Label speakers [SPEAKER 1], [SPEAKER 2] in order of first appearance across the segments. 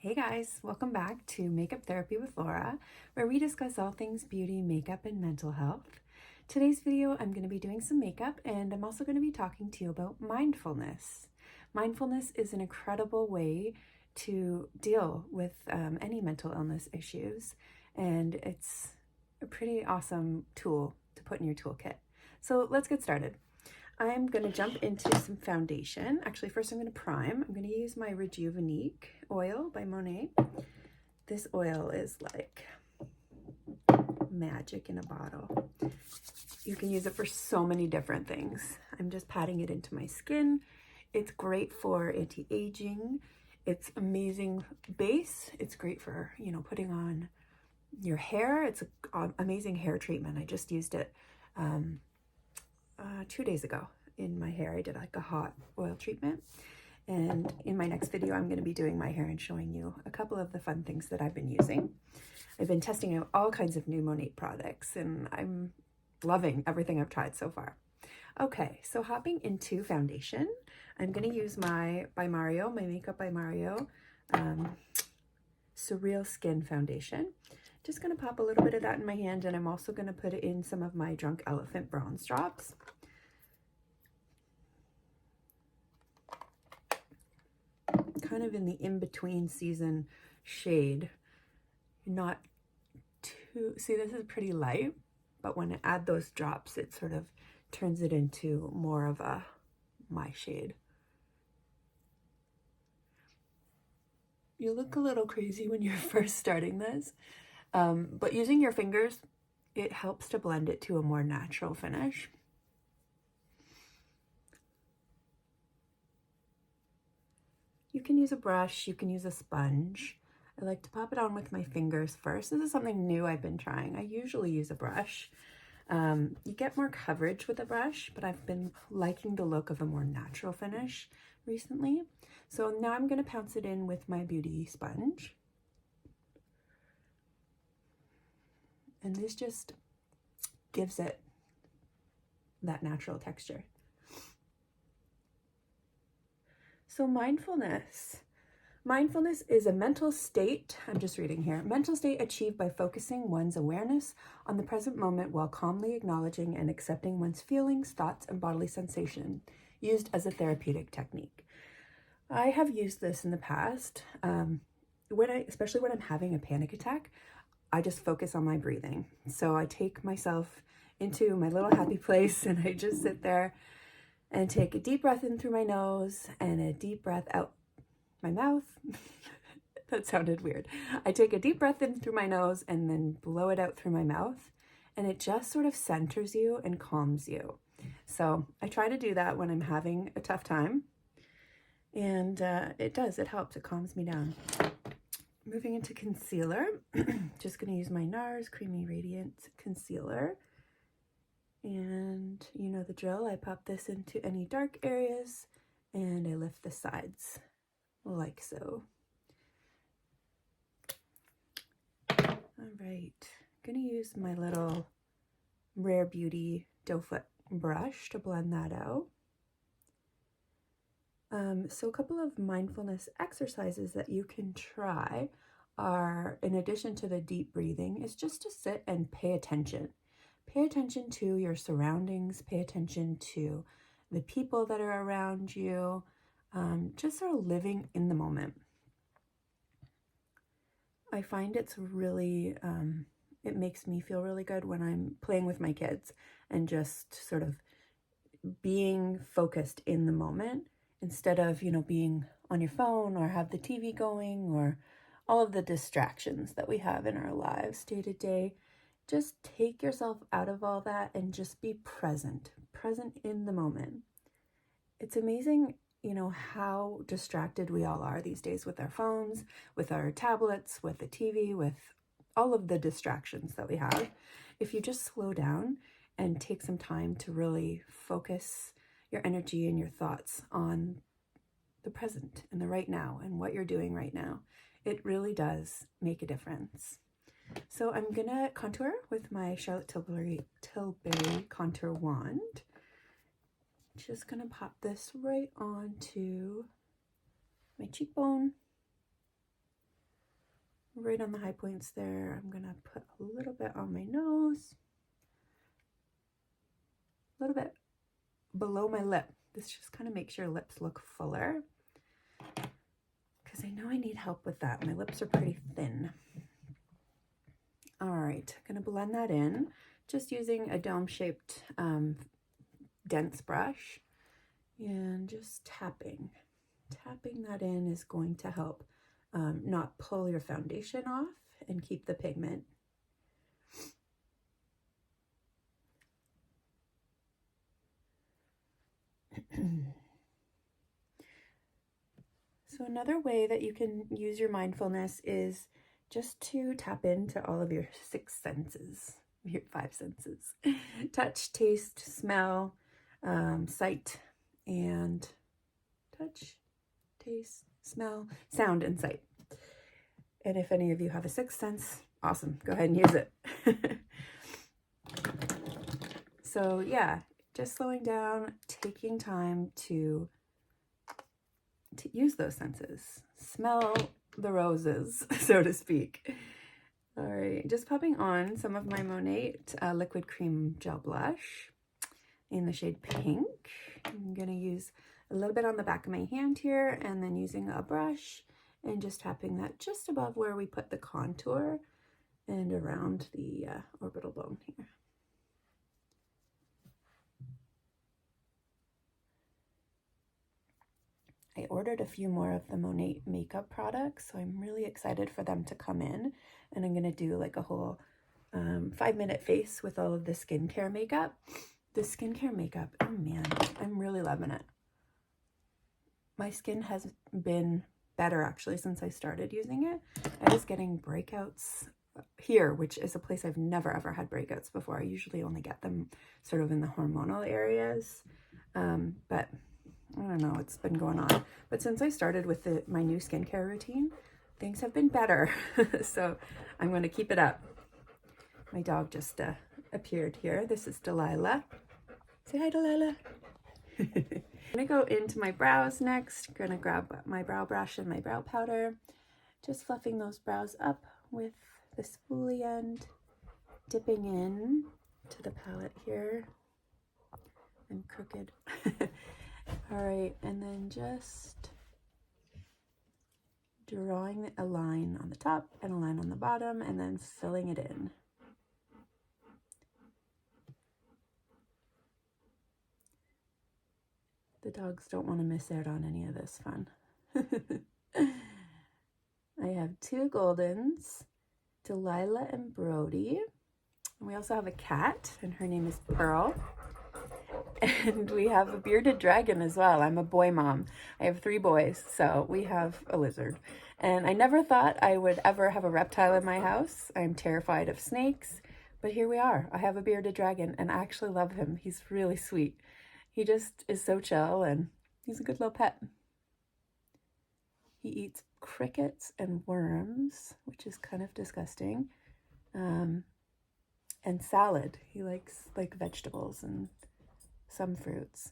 [SPEAKER 1] Hey guys, welcome back to Makeup Therapy with Laura, where we discuss all things beauty, makeup, and mental health. Today's video, I'm going to be doing some makeup, and I'm also going to be talking to you about mindfulness. Mindfulness is an incredible way to deal with any mental illness issues, and it's a pretty awesome tool to put in your toolkit. So let's get started. I'm going to jump into some foundation. Actually, first I'm going to prime. I'm going to use my Reguveniqe oil by MONAT. This oil is like magic in a bottle. You can use it for so many different things. I'm just patting it into my skin. It's great for anti-aging. It's amazing base. It's great for, putting on your hair. It's an amazing hair treatment. I just used it 2 days ago in my hair. I did like a hot oil treatment, and in my next video I'm going to be doing my hair and showing you a couple of the fun things that I've been using. I've been testing out all kinds of new MONAT products, and I'm loving everything I've tried so far. Okay, so hopping into foundation, I'm going to use my Makeup by Mario Surreal Skin Foundation. Just going to pop a little bit of that in my hand, and I'm also going to put in some of my Drunk Elephant bronze drops. Kind of in the in-between season shade. Not too, see, this is pretty light, but when I add those drops, it sort of turns it into more of my shade. You look a little crazy when you're first starting this. But using your fingers, it helps to blend it to a more natural finish. You can use a brush, you can use a sponge. I like to pop it on with my fingers first. This is something new I've been trying. I usually use a brush. You get more coverage with a brush, but I've been liking the look of a more natural finish recently. So now I'm going to pounce it in with my beauty sponge. And this just gives it that natural texture. So mindfulness. Mindfulness is a mental state, I'm just reading here, mental state achieved by focusing one's awareness on the present moment while calmly acknowledging and accepting one's feelings, thoughts, and bodily sensation, used as a therapeutic technique. I have used this in the past, especially when I'm having a panic attack. I just focus on my breathing. So I take myself into my little happy place, and I just sit there and take a deep breath in through my nose and a deep breath out my mouth. That sounded weird. I take a deep breath in through my nose and then blow it out through my mouth, and it just sort of centers you and calms you. So I try to do that when I'm having a tough time, and it helps. It calms me down. Moving into concealer, just going to use my Nars Creamy Radiance Concealer. And you know the drill, I pop this into any dark areas and I lift the sides like so. All right, I'm going to use my little Rare Beauty doe foot brush to blend that out. So a couple of mindfulness exercises that you can try are, in addition to the deep breathing, is just to sit and pay attention. Pay attention to your surroundings, pay attention to the people that are around you, just sort of living in the moment. I find it's really, it makes me feel really good when I'm playing with my kids and just sort of being focused in the moment instead of, being on your phone or have the TV going or all of the distractions that we have in our lives day to day. Just take yourself out of all that and just be present in the moment. It's amazing, how distracted we all are these days with our phones, with our tablets, with the TV, with all of the distractions that we have. If you just slow down and take some time to really focus your energy and your thoughts on the present and the right now and what you're doing right now, it really does make a difference. So I'm gonna contour with my Charlotte Tilbury contour wand. Just gonna pop this right onto my cheekbone. right on the high points there. I'm gonna put a little bit on my nose, a little bit below my lip. This just kind of makes your lips look fuller, because I know I need help with that. My lips are pretty thin. All right, I'm gonna blend that in, just using a dome-shaped dense brush, and just tapping that in is going to help not pull your foundation off and keep the pigment. So another way that you can use your mindfulness is just to tap into all of your 6 senses, your 5 senses: touch, taste, smell, sight, and touch, taste, smell, sound, and sight. And if any of you have a 6th sense, awesome, go ahead and use it. So yeah, just slowing down, taking time to use those senses. Smell the roses, so to speak. All right, just popping on some of my MONAT liquid cream gel blush in the shade Pink. I'm gonna use a little bit on the back of my hand here, and then using a brush and just tapping that just above where we put the contour and around the orbital bone here. I ordered a few more of the MONAT makeup products, so I'm really excited for them to come in, and I'm gonna do like a whole 5-minute face with all of the skincare makeup. The skincare makeup, oh man, I'm really loving it. My skin has been better actually since I started using it. I was getting breakouts here, which is a place I've never ever had breakouts before. I usually only get them sort of in the hormonal areas, but I don't know what's been going on. But since I started with my new skincare routine, things have been better. So I'm going to keep it up. My dog just appeared here. This is Delilah. Say hi, Delilah. I'm going to go into my brows next. I'm going to grab my brow brush and my brow powder. Just fluffing those brows up with the spoolie end. Dipping in to the palette here. I'm crooked. All right, and then just drawing a line on the top and a line on the bottom, and then filling it in. The dogs don't want to miss out on any of this fun. I have 2 Goldens, Delilah and Brody. And we also have a cat, and her name is Pearl. And we have a bearded dragon as well. I'm a boy mom. I have 3 boys, so we have a lizard. And I never thought I would ever have a reptile in my house. I'm terrified of snakes, but here we are. I have a bearded dragon, and I actually love him. He's really sweet. He just is so chill, and he's a good little pet. He eats crickets and worms, which is kind of disgusting, and salad. He likes like vegetables and some fruits.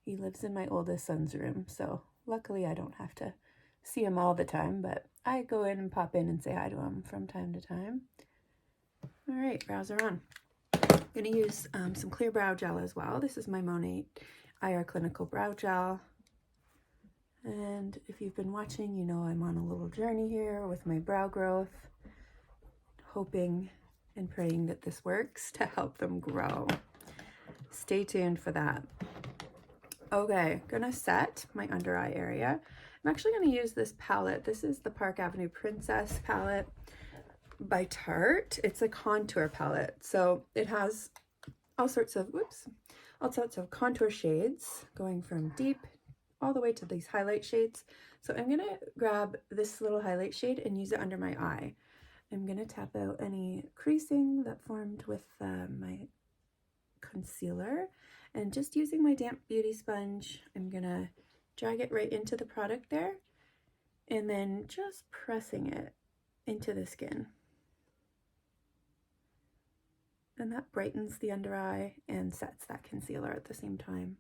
[SPEAKER 1] He lives in my oldest son's room, so luckily I don't have to see him all the time, but I go in and pop in and say hi to him from time to time. All right, brows are on. I'm going to use some clear brow gel as well. This is my MONAT IR Clinical Brow Gel. And if you've been watching, you know I'm on a little journey here with my brow growth, hoping and praying that this works to help them grow. Stay tuned for that. Okay, gonna set my under eye area. I'm actually gonna use this palette. This is the Park Avenue Princess palette by Tarte. It's a contour palette. So it has all sorts of, contour shades going from deep all the way to these highlight shades. So I'm gonna grab this little highlight shade and use it under my eye. I'm going to tap out any creasing that formed with my concealer, and just using my damp beauty sponge, I'm going to drag it right into the product there, and then just pressing it into the skin. And that brightens the under eye and sets that concealer at the same time.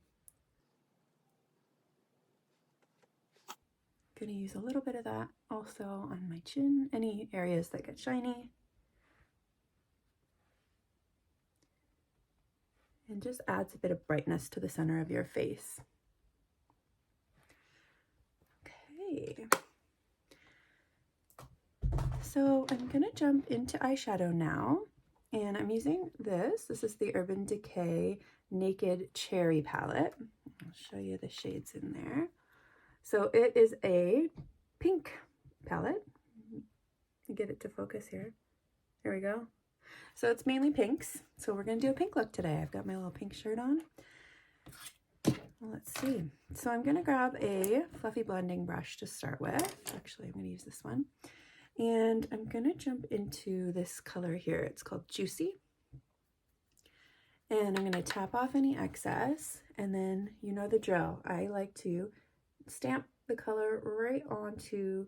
[SPEAKER 1] Gonna use a little bit of that also on my chin, any areas that get shiny. And just adds a bit of brightness to the center of your face. Okay. So I'm gonna jump into eyeshadow now, and I'm using this. This is the Urban Decay Naked Cherry palette. I'll show you the shades in there. So it is a pink palette. Get it to focus here. There we go. So it's mainly pinks. So we're gonna do a pink look today. I've got my little pink shirt on. Well, let's see. So I'm gonna grab a fluffy blending brush to start with. Actually, I'm gonna use this one. And I'm gonna jump into this color here. It's called Juicy. And I'm gonna tap off any excess, and then you know the drill. I like to stamp the color right onto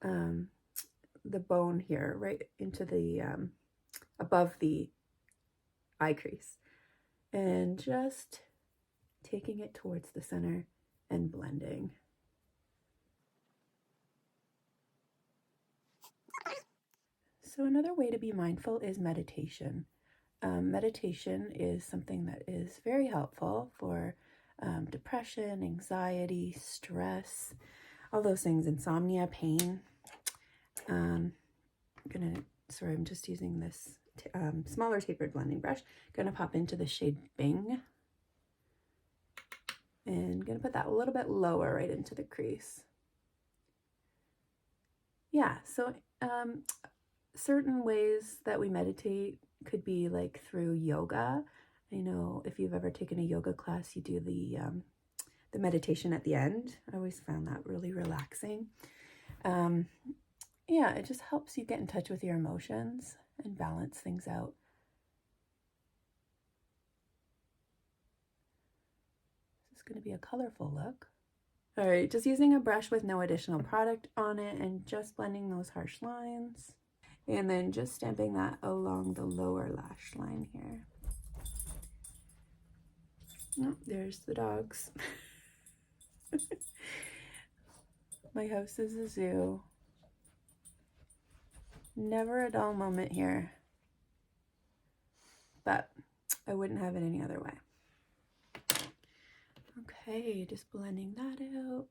[SPEAKER 1] the bone here, right into the above the eye crease, and just taking it towards the center and blending. So another way to be mindful is meditation. Meditation is something that is very helpful for depression, anxiety, stress, all those things, insomnia, pain. I'm just using this smaller tapered blending brush. Gonna pop into the shade Bing, and gonna put that a little bit lower right into the crease. Yeah, so certain ways that we meditate could be like through yoga. I know if you've ever taken a yoga class, you do the meditation at the end. I always found that really relaxing. Yeah, it just helps you get in touch with your emotions and balance things out. This is going to be a colorful look. All right, just using a brush with no additional product on it and just blending those harsh lines. And then just stamping that along the lower lash line here. Oh, there's the dogs. My house is a zoo. Never a dull moment here. But I wouldn't have it any other way. Okay, just blending that out.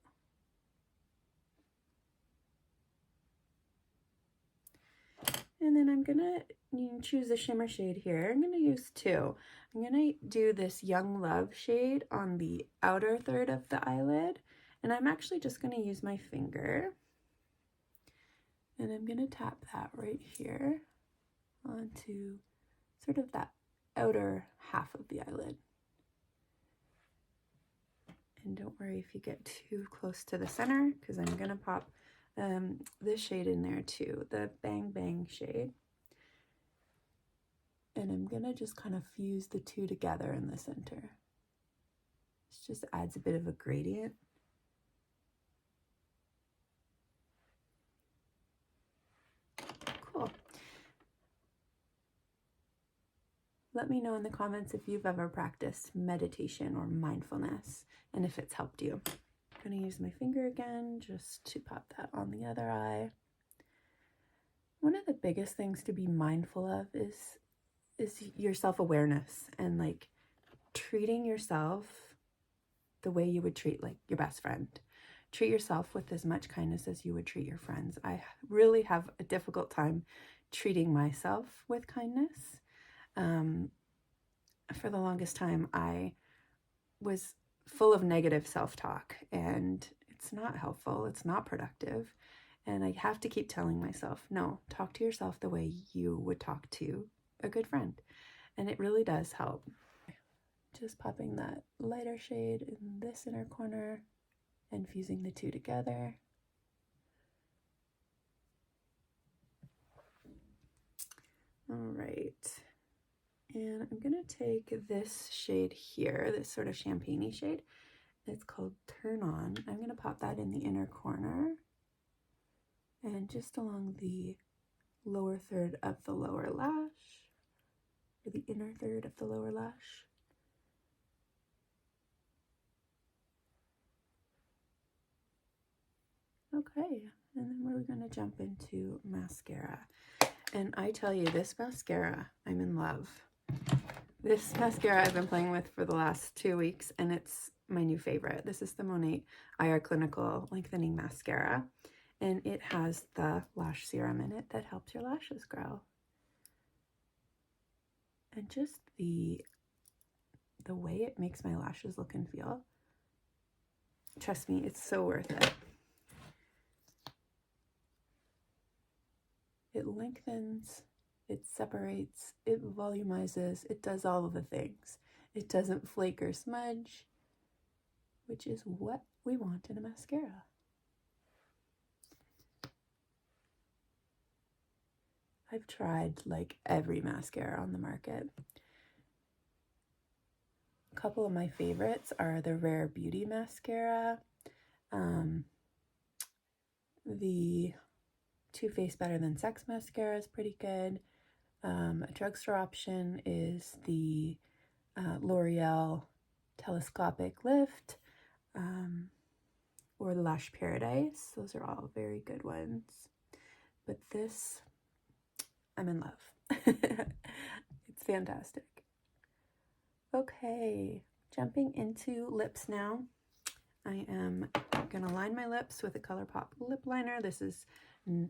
[SPEAKER 1] And then I'm gonna choose a shimmer shade here. I'm gonna use two. I'm gonna do this Young Love shade on the outer third of the eyelid. And I'm actually just gonna use my finger. And I'm gonna tap that right here onto sort of that outer half of the eyelid. And don't worry if you get too close to the center, because I'm gonna pop this shade in there too, the Bang Bang shade. And I'm gonna just kind of fuse the two together in the center. It just adds a bit of a gradient. Cool. Let me know in the comments if you've ever practiced meditation or mindfulness and if it's helped you. I'm gonna use my finger again just to pop that on the other eye. One of the biggest things to be mindful of is your self-awareness and like treating yourself the way you would treat like your best friend. Treat yourself with as much kindness as you would treat your friends. I really have a difficult time treating myself with kindness. For the longest time, I was full of negative self-talk, and it's not helpful. It's not productive. And I have to keep telling myself, no, talk to yourself the way you would talk to a good friend. And it really does help. Just popping that lighter shade in this inner corner and fusing the two together. All right. And I'm gonna take this shade here, this sort of champagne-y shade. It's called Turn On. I'm gonna pop that in the inner corner and just along the lower third of the lower lash, or the inner third of the lower lash. Okay, and then we're going to jump into mascara. And I tell you, this mascara, I'm in love. This mascara I've been playing with for the last 2 weeks, and it's my new favorite. This is the MONAT IR Clinical Lengthening Mascara, and it has the lash serum in it that helps your lashes grow. And just the way it makes my lashes look and feel, trust me, it's so worth it. It lengthens, it separates, it volumizes, it does all of the things. It doesn't flake or smudge, which is what we want in a mascara. I've tried like every mascara on the market. A couple of my favorites are the Rare Beauty mascara, the Too Faced Better Than Sex mascara is pretty good. A drugstore option is the L'Oreal Telescopic Lift, or the Lash Paradise. Those are all very good ones. But this, I'm in love. It's fantastic. Okay, jumping into lips now. I am going to line my lips with a ColourPop lip liner. This is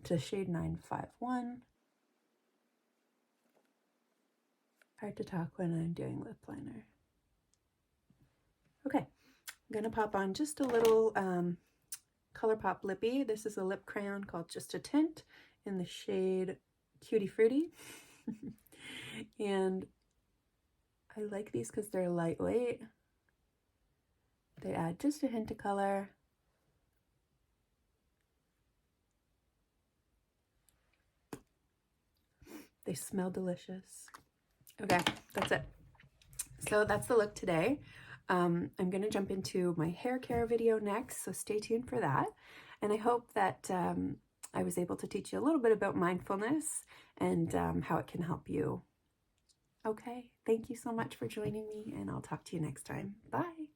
[SPEAKER 1] to shade 951. Hard to talk when I'm doing lip liner. Okay, I'm going to pop on just a little ColourPop lippy. This is a lip crayon called Just a Tint in the shade Cutie Fruity. And I like these because they're lightweight. They add just a hint of color. They smell delicious. Okay, that's it. So that's the look today. I'm going to jump into my hair care video next, so stay tuned for that. And I hope that I was able to teach you a little bit about mindfulness and how it can help you. Okay, thank you so much for joining me, and I'll talk to you next time. Bye.